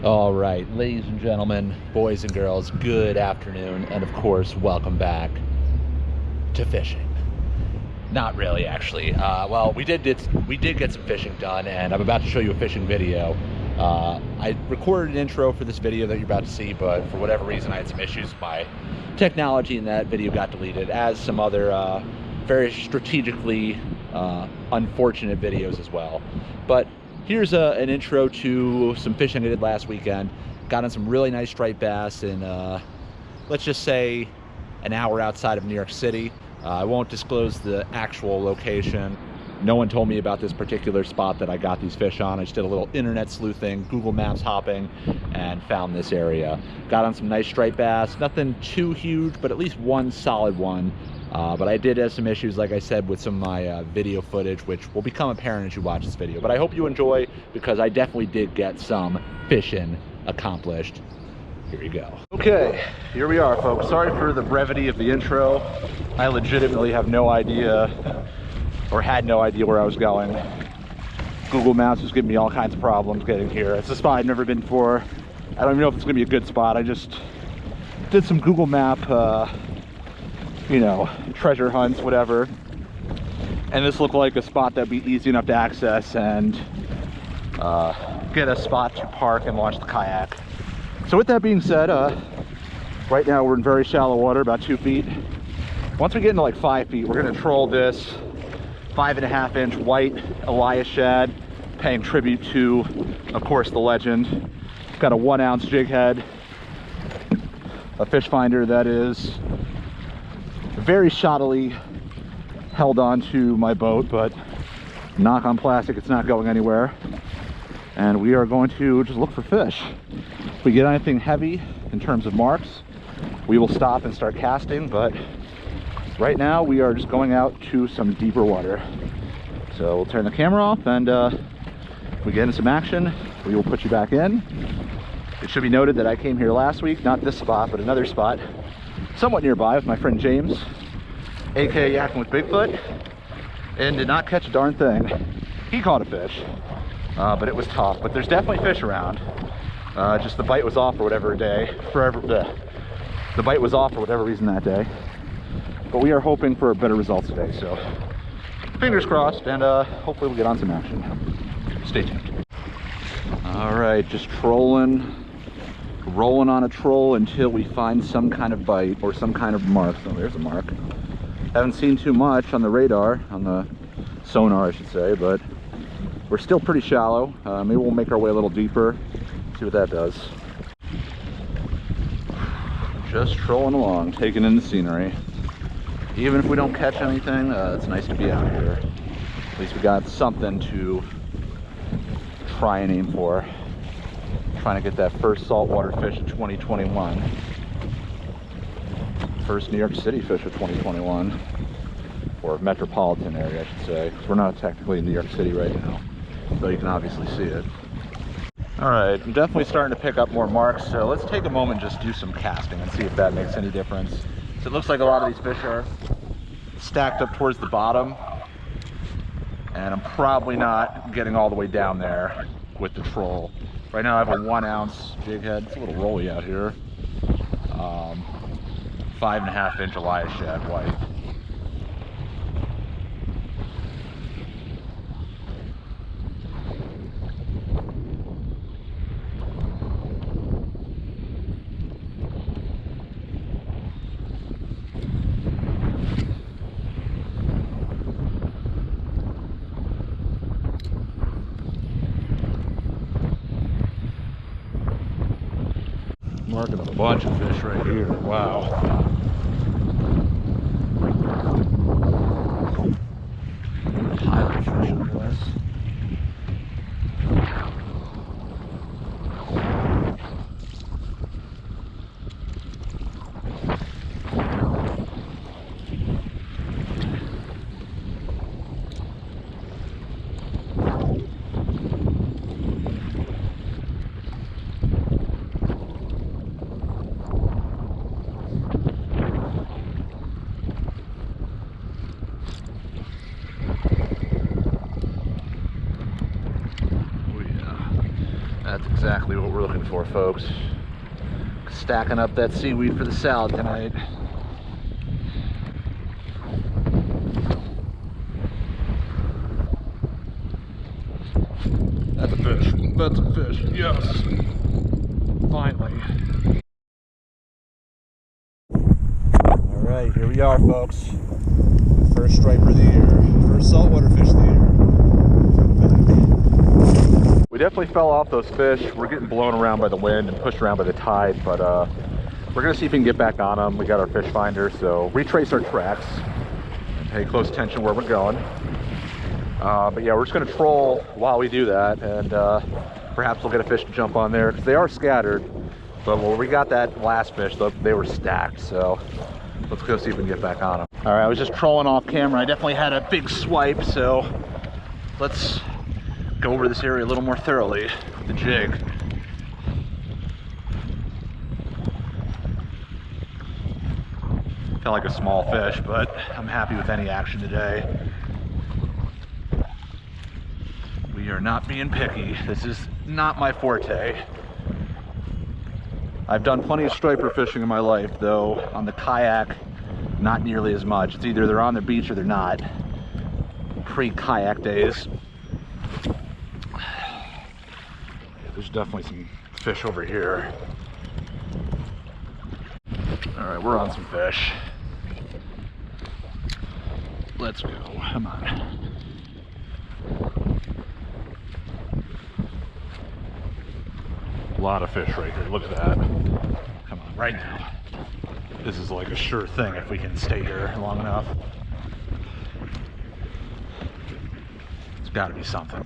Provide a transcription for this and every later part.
All right, ladies and gentlemen, boys and girls, good afternoon, and of course, welcome back to fishing. Not really, actually. Well, we did get some fishing done, and I'm about to show you a fishing video. I recorded an intro for this video that you're about to see, but for whatever reason, I had some issues with my technology, and that video got deleted, as some other very strategically unfortunate videos as well. But here's an intro to some fishing I did last weekend. Got on some really nice striped bass in, let's just say, an hour outside of New York City. I won't disclose the actual location. No one told me about this particular spot that I got these fish on. I just did a little internet sleuthing, Google Maps hopping, and found this area. Got on some nice striped bass. Nothing too huge, but at least one solid one. But I did have some issues, like I said, with some of my video footage, which will become apparent as you watch this video. But I hope you enjoy, because I definitely did get some fishing accomplished. Here you go. Okay, here we are, folks. Sorry for the brevity of the intro. I legitimately have no idea, or had no idea where I was going. Google Maps was giving me all kinds of problems getting here. It's a spot I've never been before. I don't even know if it's gonna be a good spot. I just did some Google Map, you know, treasure hunts, whatever. And this looked like a spot that'd be easy enough to access and get a spot to park and launch the kayak. So with that being said, right now we're in very shallow water, about 2 feet. Once we get into like 5 feet, we're gonna troll this 5.5-inch white Elias shad, paying tribute to, of course, the legend. Got a 1-ounce jig head, a fish finder that is very shoddily held on to my boat, but knock on plastic, it's not going anywhere. And we are going to just look for fish. If we get anything heavy in terms of marks, we will stop and start casting, but right now we are just going out to some deeper water. So we'll turn the camera off, and if we get into some action, we will put you back in. It should be noted that I came here last week, not this spot, but another spot somewhat nearby with my friend James, aka Yakking with Bigfoot, and did not catch a darn thing. He caught a fish, but it was tough. But there's definitely fish around. Just the bite was off for whatever day, the bite was off for whatever reason that day. But we are hoping for better results today, so fingers crossed, and hopefully we'll get on some action. Stay tuned. All right, just rolling on a troll until we find some kind of bite or some kind of mark. So there's a mark. Haven't seen too much on the radar, on the sonar I should say, but we're still pretty shallow. Maybe we'll make our way a little deeper, see what that does. Just trolling along, taking in the scenery. Even if we don't catch anything, it's nice to be out here. At least we got something to try and aim for. Trying to get that first saltwater fish of 2021. First New York City fish of 2021. Or metropolitan area, I should say. We're not technically in New York City right now, though you can obviously see it. All right, I'm definitely starting to pick up more marks, so let's take a moment and just do some casting and see if that makes any difference. So it looks like a lot of these fish are stacked up towards the bottom, and I'm probably not getting all the way down there with the troll. Right now I have a 1-ounce jig head. It's a little rolly out here. 5.5-inch Elias shad white. Marking a bunch of fish right here. Wow. Highlight fish, I guess. exactly what we're looking for, folks. Stacking up that seaweed for the salad tonight. That's a fish. That's a fish. Yes. Finally. All right, here we are, folks. First striper of the year. First saltwater fish of the year. We definitely fell off those fish. We're getting blown around by the wind and pushed around by the tide, but we're gonna see if we can get back on them. We got our fish finder, so retrace our tracks and pay close attention where we're going. But yeah, we're just gonna troll while we do that, and perhaps we'll get a fish to jump on there because they are scattered. But when we got that last fish, they were stacked, so let's go see if we can get back on them. All right, I was just trolling off camera. I definitely had a big swipe, so let's go over this area a little more thoroughly with the jig. Felt like a small fish, but I'm happy with any action today. We are not being picky. This is not my forte. I've done plenty of striper fishing in my life, though on the kayak, not nearly as much. It's either they're on the beach or they're not. Pre-kayak days. There's definitely some fish over here. All right, we're on some fish. Let's go, come on. A lot of fish right here, look at that. Come on, right now. This is like a sure thing if we can stay here long enough. It's gotta be something.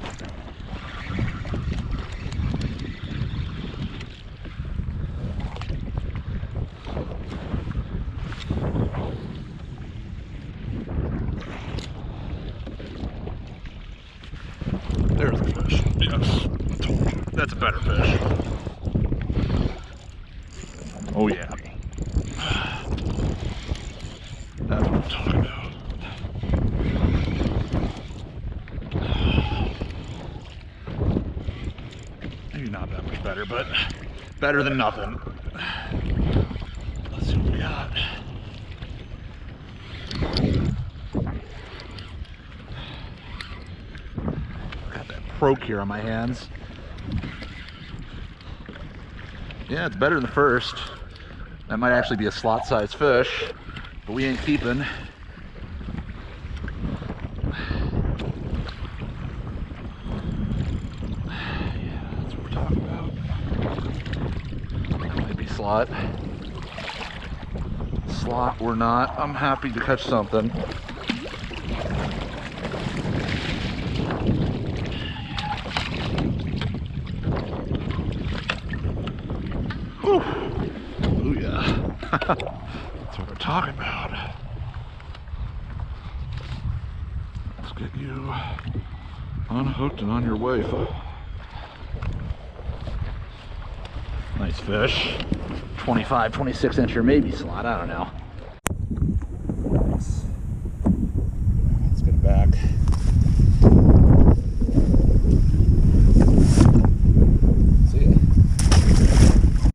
There's the fish. Yes. That's a better fish. Oh yeah. That's what I'm talking about. Maybe not that much better, but better than nothing. Let's see what we got. Got that procure on my hands. Yeah, it's better than the first. That might actually be a slot-sized fish, but we ain't keeping. Yeah, that's what we're talking about. Might be slot. Slot or not, I'm happy to catch something. Whew. Oh yeah. That's what we're talking about. Let's get you unhooked and on your way. Nice fish. 25, 26 incher, maybe slot, I don't know. Nice. Let's get it back.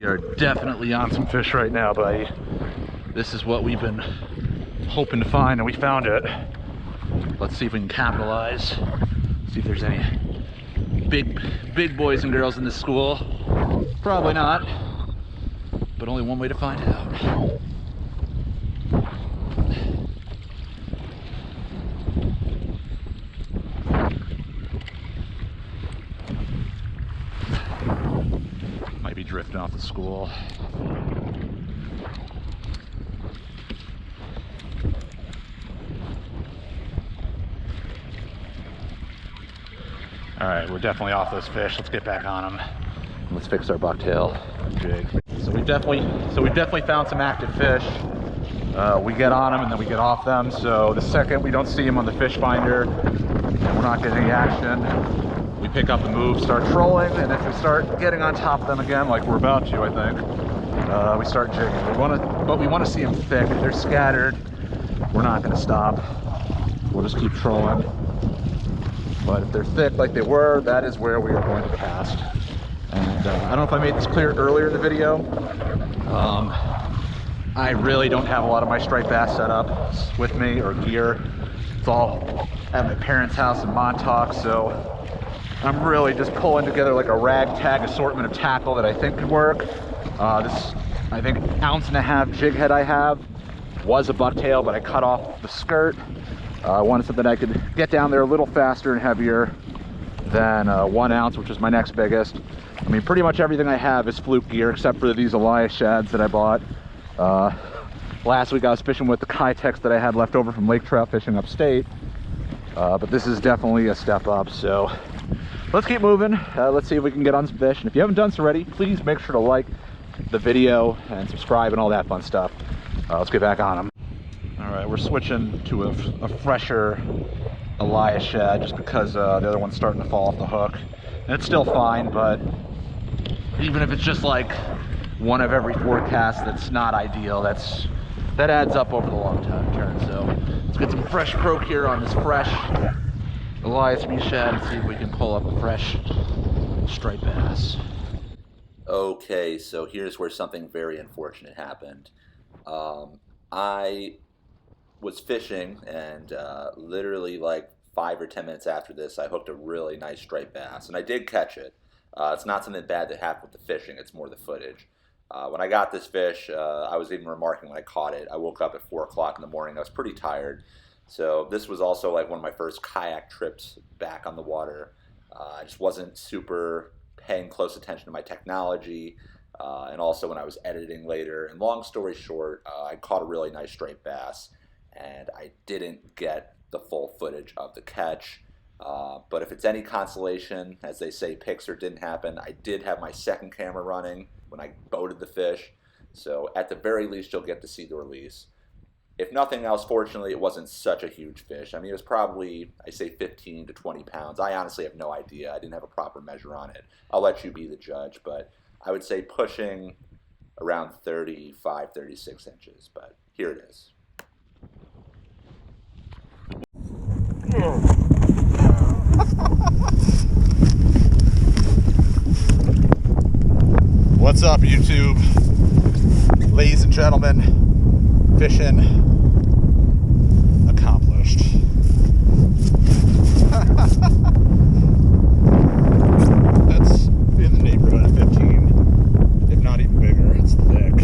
We are definitely on some fish right now, buddy. This is what we've been hoping to find, and we found it. Let's see if we can capitalize. See if there's any big boys and girls in this school. Probably not, but only one way to find out. Might be drifting off the school. All right, we're definitely off those fish. Let's get back on them. Let's fix our bucktail jig. So we've definitely found some active fish. We get on them and then we get off them. So the second we don't see them on the fish finder and we're not getting any action, we pick up and move, start trolling, and if we start getting on top of them again, like we're about to, I think, we start jigging. But we want to see them thick. If they're scattered, we're not going to stop. We'll just keep trolling. But if they're thick like they were, that is where we are going to cast. And I don't know if I made this clear earlier in the video. I really don't have a lot of my striped bass set up with me or gear. It's all at my parents' house in Montauk, so I'm really just pulling together like a ragtag assortment of tackle that I think could work. This, I think, 1.5 ounce jig head I have was a bucktail, but I cut off the skirt. I wanted something I could get down there a little faster and heavier than 1 ounce, which is my next biggest. I mean, pretty much everything I have is fluke gear except for these Elias shads that I bought. Last week I was fishing with the Kayak that I had left over from lake trout fishing upstate. But this is definitely a step up, so let's keep moving. Let's see if we can get on some fish. And if you haven't done so already, please make sure to like the video and subscribe and all that fun stuff. Let's get back on them. All right, we're switching to a fresher Elias shad just because the other one's starting to fall off the hook. And it's still fine, but even if it's just like one of every 4 casts, that's not ideal. That adds up over the long term. So let's get some fresh croak here on this fresh Elias shad and see if we can pull up a fresh striped bass. Okay, so here's where something very unfortunate happened. I was fishing, and literally like 5 or 10 minutes after this, I hooked a really nice striped bass, and I did catch it. It's not something bad that happened with the fishing, it's more the footage. When I got this fish, I was even remarking when I caught it. I woke up at 4 o'clock in the morning. I was pretty tired. So this was also like one of my first kayak trips back on the water. I just wasn't super paying close attention to my technology. And also when I was editing later. And long story short, I caught a really nice striped bass. And I didn't get the full footage of the catch. But if it's any consolation, as they say, Pixar didn't happen. I did have my second camera running when I boated the fish, so at the very least you'll get to see the release. If nothing else, fortunately it wasn't such a huge fish. I mean, it was probably, I say 15 to 20 pounds. I honestly have no idea. I didn't have a proper measure on it. I'll let you be the judge, but I would say pushing around 35, 36 inches, but here it is. What's up, YouTube? Ladies and gentlemen, fishing accomplished. That's in the neighborhood of 15, if not even bigger. It's thick.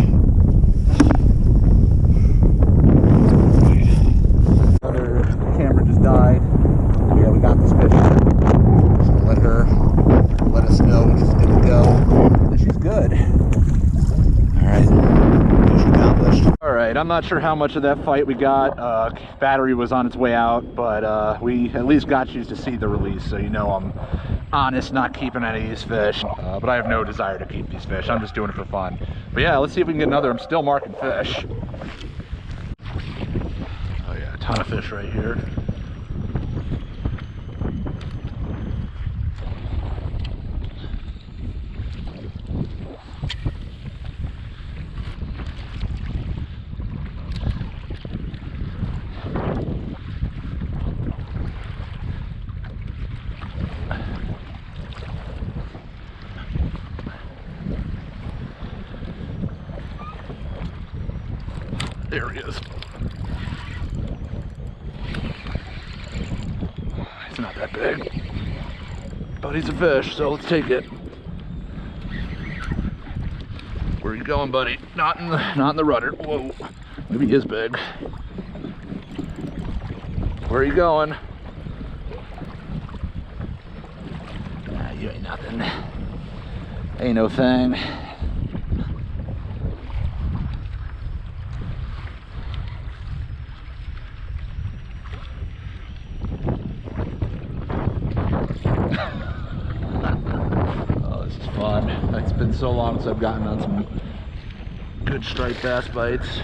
Other camera just died. Yeah, we got this fish. So we'll let her let us know when she's good to go. That she's good. Alright. Mission accomplished. Alright, I'm not sure how much of that fight we got. Battery was on its way out, but we at least got you to see the release, so you know I'm honest, not keeping any of these fish. But I have no desire to keep these fish. I'm just doing it for fun. But yeah, let's see if we can get another. I'm still marking fish. Oh yeah, a ton of fish right here. There he is. He's not that big, but he's a fish, so let's take it. Where are you going, buddy? Not in the rudder. Whoa, maybe he is big. Where are you going? Nah, you ain't nothing. Ain't no thing. It's been so long since I've gotten on some good striped bass bites.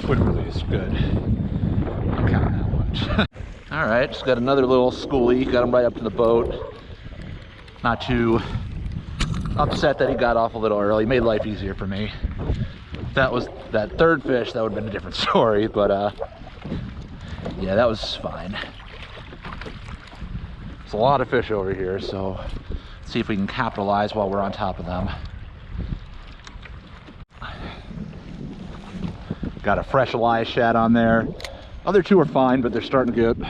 Quick release, good. I'm counting that much. All right, just got another little schoolie. Got him right up to the boat. Not too upset that he got off a little early. Made life easier for me. If that was that third fish, that would have been a different story, but yeah, that was fine. There's a lot of fish over here, so let's see if we can capitalize while we're on top of them. Got a fresh Elias shad on there. Other two are fine, but they're starting to get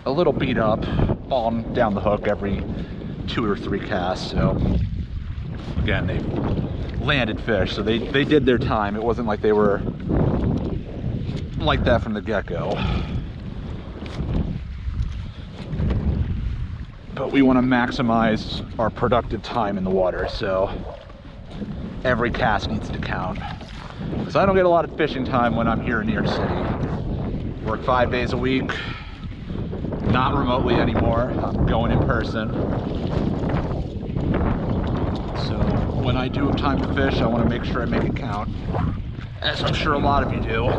a little beat up, falling down the hook every 2 or 3 casts. So again, they landed fish, so they did their time. It wasn't like they were like that from the get-go. But we want to maximize our productive time in the water, so every cast needs to count. Because I don't get a lot of fishing time when I'm here in New York City. Work 5 days a week, not remotely anymore. I'm going in person. So when I do have time to fish, I want to make sure I make it count, as I'm sure a lot of you do.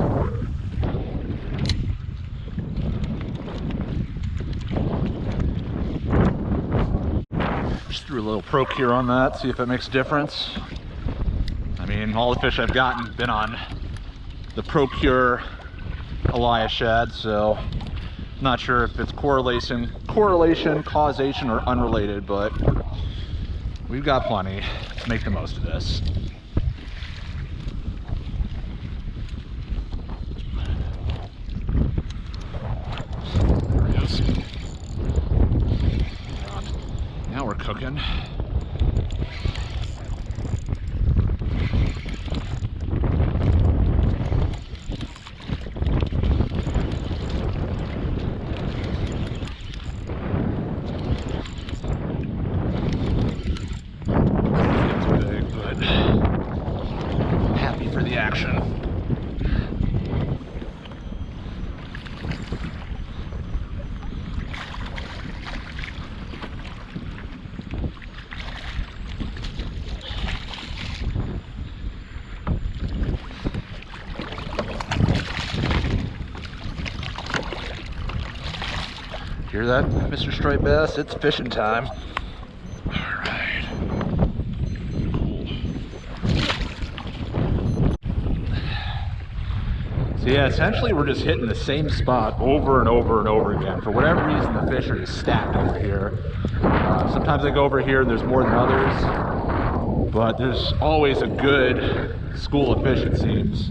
Just threw a little Procure on that, see if it makes a difference. I mean, all the fish I've gotten been on the Procure Elias shad, so not sure if it's correlation, causation, or unrelated, but we've got plenty. Let's make the most of this. There it is. Now we're cooking. Hear that, Mr. Striped Bass? It's fishing time. All right. Cool. So yeah, essentially we're just hitting the same spot over and over and over again. For whatever reason, the fish are just stacked over here. Sometimes I go over here and there's more than others, but there's always a good school of fish, it seems.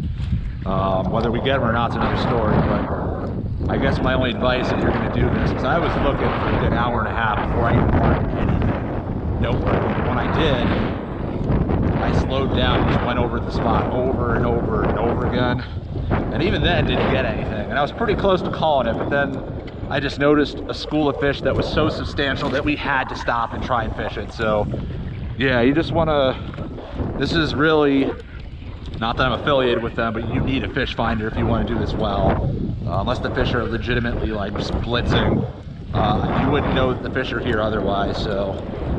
Whether we get them or not is another story, but I guess my only advice if you're going to do this, because I was looking for a good hour and a half before I even wanted anything. Nope. When I did, I slowed down and just went over the spot over and over and over again. And even then didn't get anything. And I was pretty close to calling it, but then I just noticed a school of fish that was so substantial that we had to stop and try and fish it. So yeah, you just want to, this is really, not that I'm affiliated with them, but you need a fish finder if you want to do this well. Unless the fish are legitimately like splitzing, you wouldn't know that the fish are here otherwise. So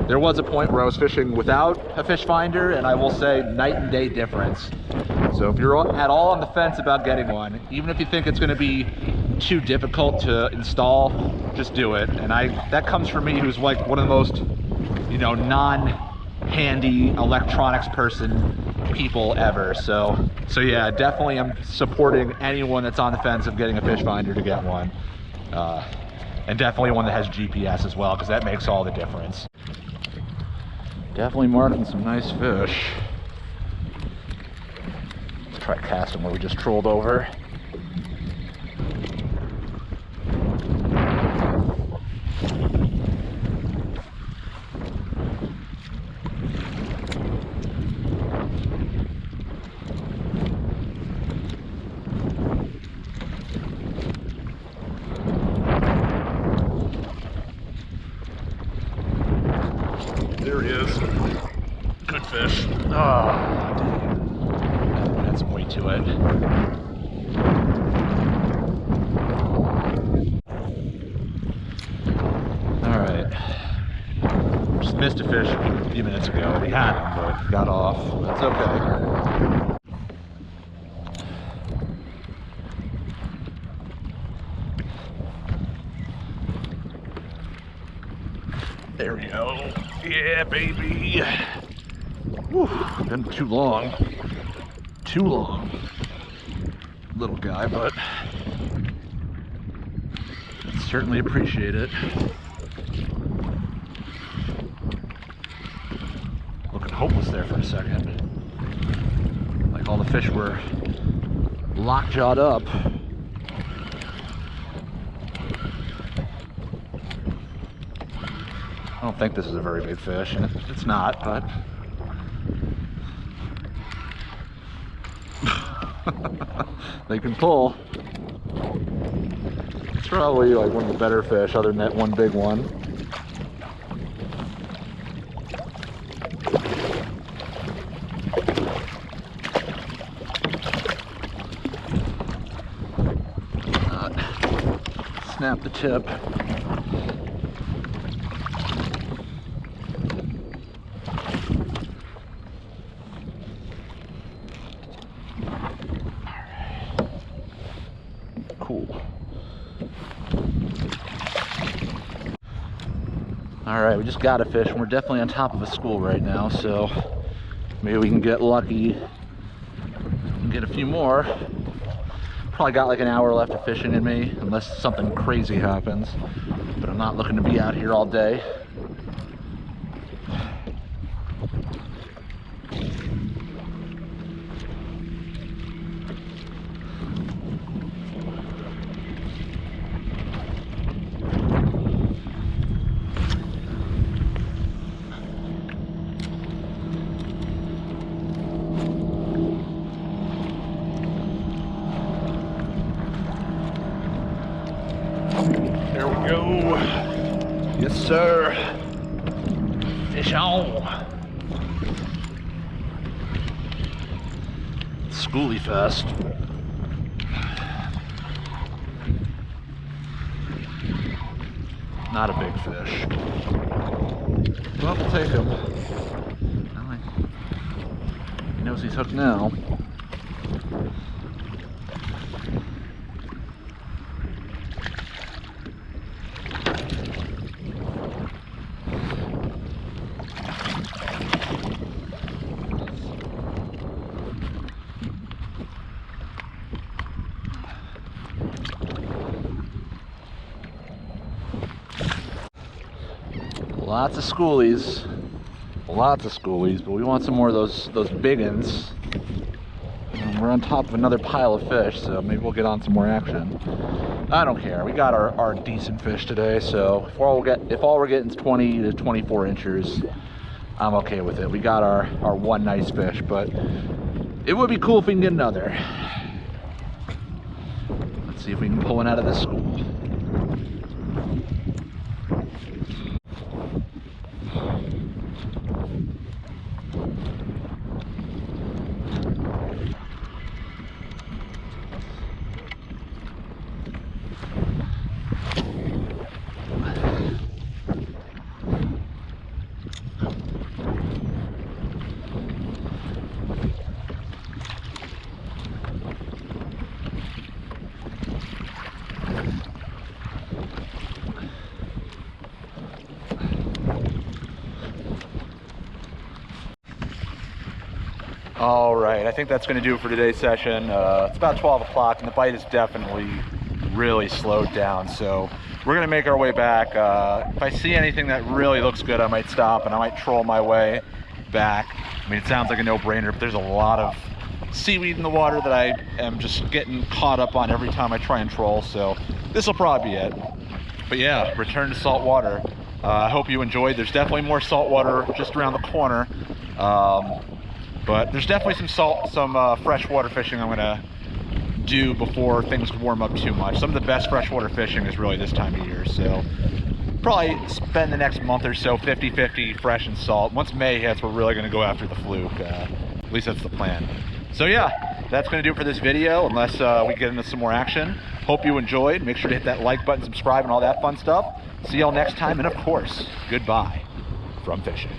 there was a point where I was fishing without a fish finder, and I will say night and day difference. So if you're at all on the fence about getting one, even if you think it's going to be too difficult to install, just do it. And that comes from me, who's like one of the most, you know, non-handy electronics people ever. So yeah, definitely I'm supporting anyone that's on the fence of getting a fish finder to get one, and definitely one that has GPS as well, because that makes all the difference. Definitely marking some nice fish. Let's try casting where we just trolled over. There he is. Good fish. Oh, dang. Had some weight to it. All right. Just missed a fish a few minutes ago. We had him, but got off. That's okay. There we go. Yeah, baby. Whew, been too long too long. Little guy, but certainly appreciate it. Looking hopeless there for a second. Like all the fish were lockjawed up. I don't think this is a very big fish, and it's not, but they can pull. It's probably like one of the better fish other than that one big one. Snap the tip. Cool. All right, we just got a fish, and we're definitely on top of a school right now, so maybe we can get lucky and get a few more. Probably got like an hour left of fishing in me, unless something crazy happens, but I'm not looking to be out here all day. There we go. Yes, sir. Fish on. Schoolie fest. Not a big fish. Well, we'll take him. He knows he's hooked now. Lots of schoolies, but we want some more of those big uns. And we're on top of another pile of fish, so maybe we'll get on some more action. I don't care. We got our decent fish today, so if all we're getting is 20 to 24 inches, I'm okay with it. We got our one nice fish, but it would be cool if we can get another. Let's see if we can pull one out of this school. All right, I think that's going to do it for today's session. It's about 12 o'clock and the bite is definitely really slowed down, so we're going to make our way back. If I see anything that really looks good, I might stop and I might troll my way back. I mean, it sounds like a no-brainer, but there's a lot of seaweed in the water that I am just getting caught up on every time I try and troll, so this will probably be it. But yeah, return to saltwater. I hope you enjoyed. There's definitely more saltwater just around the corner. But there's definitely some freshwater fishing I'm gonna do before things warm up too much. Some of the best freshwater fishing is really this time of year, so probably spend the next month or so 50-50 fresh and salt. Once May hits, we're really gonna go after the fluke. At least that's the plan. So yeah, that's gonna do it for this video, unless we get into some more action. Hope you enjoyed. Make sure to hit that like button, subscribe, and all that fun stuff. See y'all next time, and of course, goodbye from Fishin'.